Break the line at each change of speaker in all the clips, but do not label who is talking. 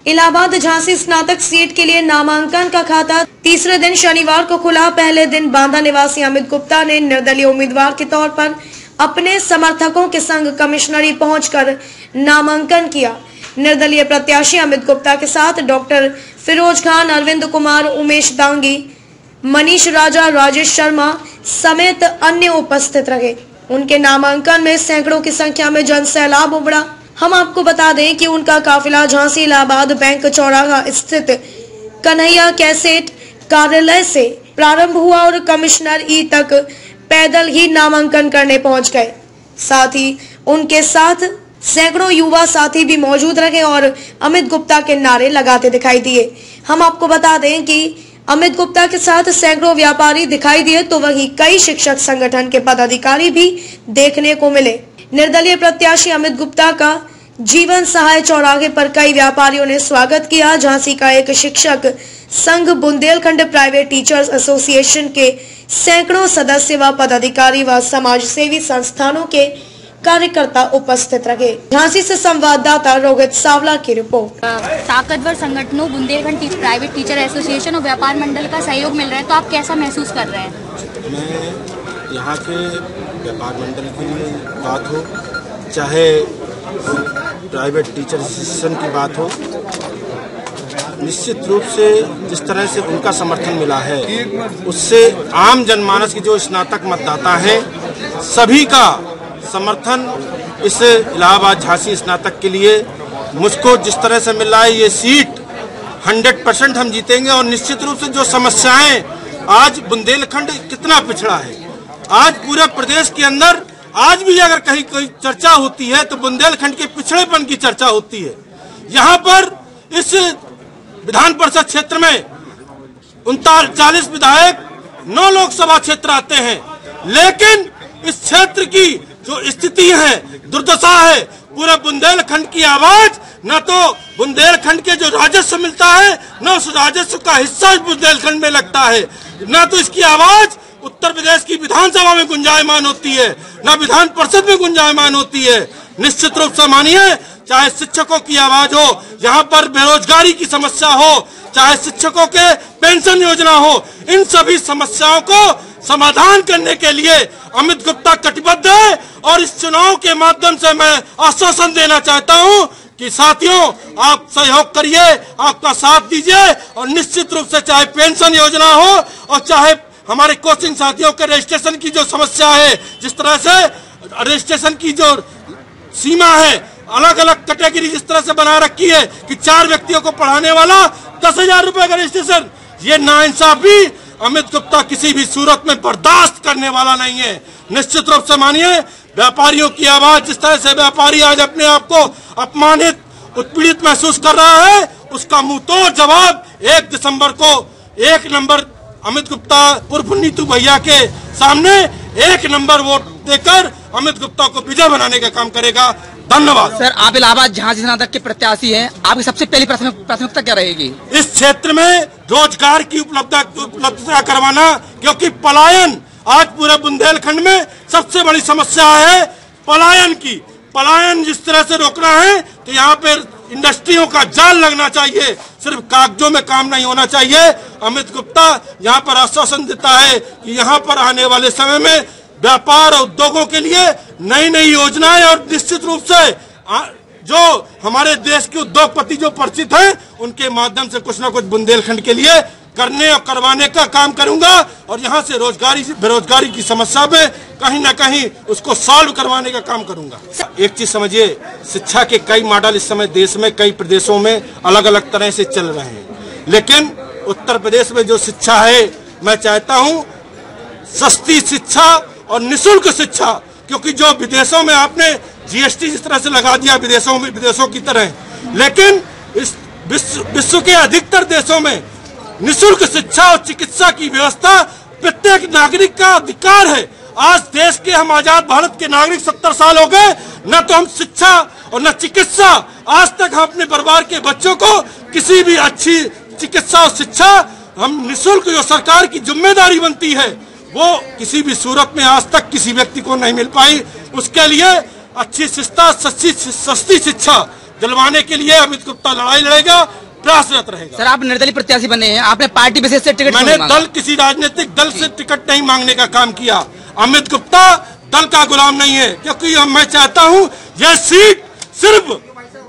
इलाहाबाद झांसी स्नातक सीट के लिए नामांकन का खाता तीसरे दिन शनिवार को खुला। पहले दिन बांदा निवासी अमित गुप्ता ने निर्दलीय उम्मीदवार के तौर पर अपने समर्थकों के संग कमिश्नरी पहुंचकर नामांकन किया। निर्दलीय प्रत्याशी अमित गुप्ता के साथ डॉक्टर फिरोज खान, अरविंद कुमार, उमेश दांगी, मनीष राजा, राजेश शर्मा समेत अन्य उपस्थित रहे। उनके नामांकन में सैकड़ों की संख्या में जन सैलाब उमड़ा। हम आपको बता दें कि उनका काफिला झांसी इलाहाबाद बैंक चौराहा स्थित कन्हैया कैसेट कार्यालय से प्रारंभ हुआ और कमिश्नर ई तक पैदल ही नामांकन करने पहुंच गए। साथ ही उनके साथ सैकड़ों युवा साथी भी मौजूद रहे और अमित गुप्ता के नारे लगाते दिखाई दिए। हम आपको बता दें कि अमित गुप्ता के साथ सैकड़ों व्यापारी दिखाई दिए तो वहीं कई शिक्षक संगठन के पदाधिकारी भी देखने को मिले। निर्दलीय प्रत्याशी अमित गुप्ता का जीवन सहाय चौराहे पर कई व्यापारियों ने स्वागत किया। झांसी का एक शिक्षक संघ, बुंदेलखंड प्राइवेट टीचर्स एसोसिएशन के सैकड़ों सदस्य व पदाधिकारी व समाज सेवी संस्थानों के कार्यकर्ता उपस्थित रहे। झांसी से संवाददाता रोहित सावला की रिपोर्ट।
ताकतवर संगठनों, बुंदेलखंड प्राइवेट टीचर एसोसिएशन और व्यापार मंडल का सहयोग मिल रहा है, तो आप कैसा महसूस कर रहे हैं?
मैं यहाँ के व्यापार मंडल की बात हो, चाहे प्राइवेट टीचर एसोसिएशन की बात हो, निश्चित रूप से जिस तरह से उनका समर्थन मिला है उससे आम जनमानस की जो स्नातक मतदाता है सभी का समर्थन इस इलाहाबाद झांसी स्नातक के लिए मुझको जिस तरह से मिल रहा है, ये सीट 100% हम जीतेंगे। और निश्चित रूप से जो समस्याएं आज बुंदेलखंड कितना पिछड़ा है, आज पूरे प्रदेश के अंदर आज भी अगर कहीं कोई चर्चा होती है तो बुंदेलखंड के पिछड़ेपन की चर्चा होती है। यहाँ पर इस विधान परिषद क्षेत्र में 39 विधायक, 9 लोकसभा क्षेत्र आते हैं, लेकिन इस क्षेत्र की जो स्थिति है, दुर्दशा है, पूरे बुंदेलखंड की आवाज न तो बुंदेलखंड के जो राजस्व मिलता है न उस राजस्व का हिस्सा बुंदेलखंड में लगता है, न तो इसकी आवाज उत्तर प्रदेश की विधानसभा में गुंजायमान होती है, न विधान परिषद में गुंजायमान होती है। निश्चित रूप से मानिए, चाहे शिक्षकों की आवाज हो, यहाँ पर बेरोजगारी की समस्या हो, चाहे शिक्षकों के पेंशन योजना हो, इन सभी समस्याओं को समाधान करने के लिए अमित गुप्ता कटिबद्ध है। और इस चुनाव के माध्यम से मैं आश्वासन देना चाहता हूं कि साथियों, आप सहयोग करिए, आपका साथ दीजिए और निश्चित रूप से चाहे पेंशन योजना हो और चाहे हमारे कोचिंग साथियों के रजिस्ट्रेशन की जो समस्या है, जिस तरह से रजिस्ट्रेशन की जो सीमा है, अलग अलग कैटेगरी जिस तरह से बना रखी है कि 4 व्यक्तियों को पढ़ाने वाला 10,000 रुपए का रजिस्ट्रेशन, ये नाइंसाफी अमित गुप्ता किसी भी सूरत में बर्दाश्त करने वाला नहीं है। निश्चित रूप से मानिए, व्यापारियों की आवाज, जिस तरह से व्यापारी आज अपने आप को अपमानित, उत्पीड़ित महसूस कर रहा है, उसका मुंहतोड़ जवाब 1 दिसंबर को 1 नंबर अमित गुप्ता उर्फ नीतू भैया के सामने 1 नंबर वोट देकर अमित गुप्ता को विजय बनाने का काम करेगा। धन्यवाद।
सर, आप इलाहाबाद झांसी स्नातक के प्रत्याशी हैं, आपकी सबसे पहली प्राथमिकता क्या रहेगी? इस
क्षेत्र में रोजगार की उपलब्धता करवाना, क्योंकि पलायन आज पूरे बुंदेलखंड में सबसे बड़ी समस्या है पलायन की। पलायन जिस तरह से रोकना है तो यहाँ पे इंडस्ट्रियों का जाल लगना चाहिए, सिर्फ कागजों में काम नहीं होना चाहिए। अमित गुप्ता यहाँ पर आश्वासन देता है कि यहाँ पर आने वाले समय में व्यापार और उद्योगों के लिए नई नई योजनाएं और निश्चित रूप से जो हमारे देश के उद्योगपति जो परिचित हैं उनके माध्यम से कुछ न कुछ बुंदेलखंड के लिए करने और करवाने का काम करूंगा और यहाँ से बेरोजगारी की समस्या में कहीं न कहीं उसको सॉल्व करवाने का काम करूंगा। एक चीज समझिए, शिक्षा के कई मॉडल इस समय देश में कई प्रदेशों में अलग अलग तरह से चल रहे हैं, लेकिन उत्तर प्रदेश में जो शिक्षा है, मैं चाहता हूँ सस्ती शिक्षा और निःशुल्क शिक्षा, क्योंकि जो विदेशों में आपने जीएसटी जिस तरह से लगा दिया विदेशों की तरह, लेकिन इस विश्व के अधिकतर देशों में निःशुल्क शिक्षा और चिकित्सा की व्यवस्था प्रत्येक नागरिक का अधिकार है। आज देश के हम आजाद भारत के नागरिक 70 साल हो गए, न तो हम शिक्षा और न चिकित्सा, आज तक हम अपने परिवार के बच्चों को किसी भी अच्छी चिकित्सा और शिक्षा हम निःशुल्क जो सरकार की जिम्मेदारी बनती है वो किसी भी सूरत में आज तक किसी व्यक्ति को नहीं मिल पाई। उसके लिए अच्छी शिक्षा, सस्ती शिक्षा दिलवाने के लिए अमित गुप्ता लड़ाई लड़ेगा, प्रयासरत रहेगा।
सर, आप निर्दलीय प्रत्याशी बने हैं, आपने पार्टी बेसिस से टिकट
मैंने दल किसी राजनीतिक दल से टिकट नहीं मांगने का काम किया। अमित गुप्ता दल का गुलाम नहीं है, क्योंकि मैं चाहता हूं यह सीट सिर्फ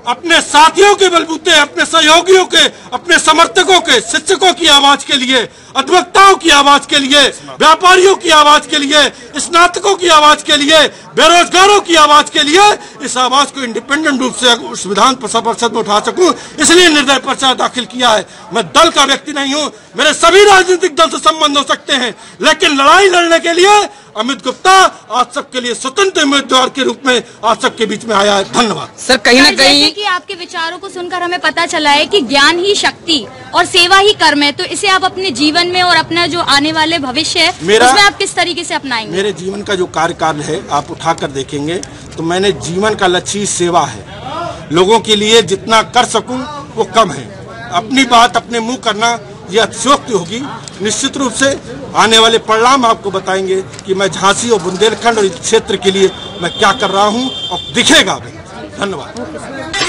अपने साथियों के बलबूते, अपने सहयोगियों के, अपने समर्थकों के, शिक्षकों की आवाज के लिए, अधिवक्ताओं की आवाज के लिए, व्यापारियों की आवाज के लिए, स्नातकों की आवाज के लिए, बेरोजगारों की आवाज के लिए, इस आवाज को इंडिपेंडेंट रूप से उस विधान परिषद में उठा सकूं, इसलिए निर्दलीय पर्चा दाखिल किया है। मैं दल का व्यक्ति नहीं हूं, मेरे सभी राजनीतिक दल से संबंध हो सकते हैं, लेकिन लड़ाई लड़ने के लिए अमित गुप्ता आज सबके लिए स्वतंत्र उम्मीदवार के रूप में आज सबके बीच में आया है। धन्यवाद।
सर, कहीं न कहीं
जैसे कि आपके विचारों को सुनकर हमें पता चला है कि ज्ञान ही शक्ति और सेवा ही कर्म है, तो इसे आप अपने जीवन में और अपना जो आने वाले भविष्य है उसमें आप किस तरीके से अपनाएंगे?
मेरे जीवन का जो कार्यकाल है आप उठाकर देखेंगे तो मैंने जीवन का लक्ष्य ही सेवा है। लोगों के लिए जितना कर सकूं वो कम है। अपनी बात अपने मुंह करना ये अतिशयोक्ति होगी। निश्चित रूप से आने वाले परिणाम आपको बताएंगे कि मैं झांसी और बुंदेलखंड और इस क्षेत्र के लिए मैं क्या कर रहा हूं और दिखेगा भी। धन्यवाद।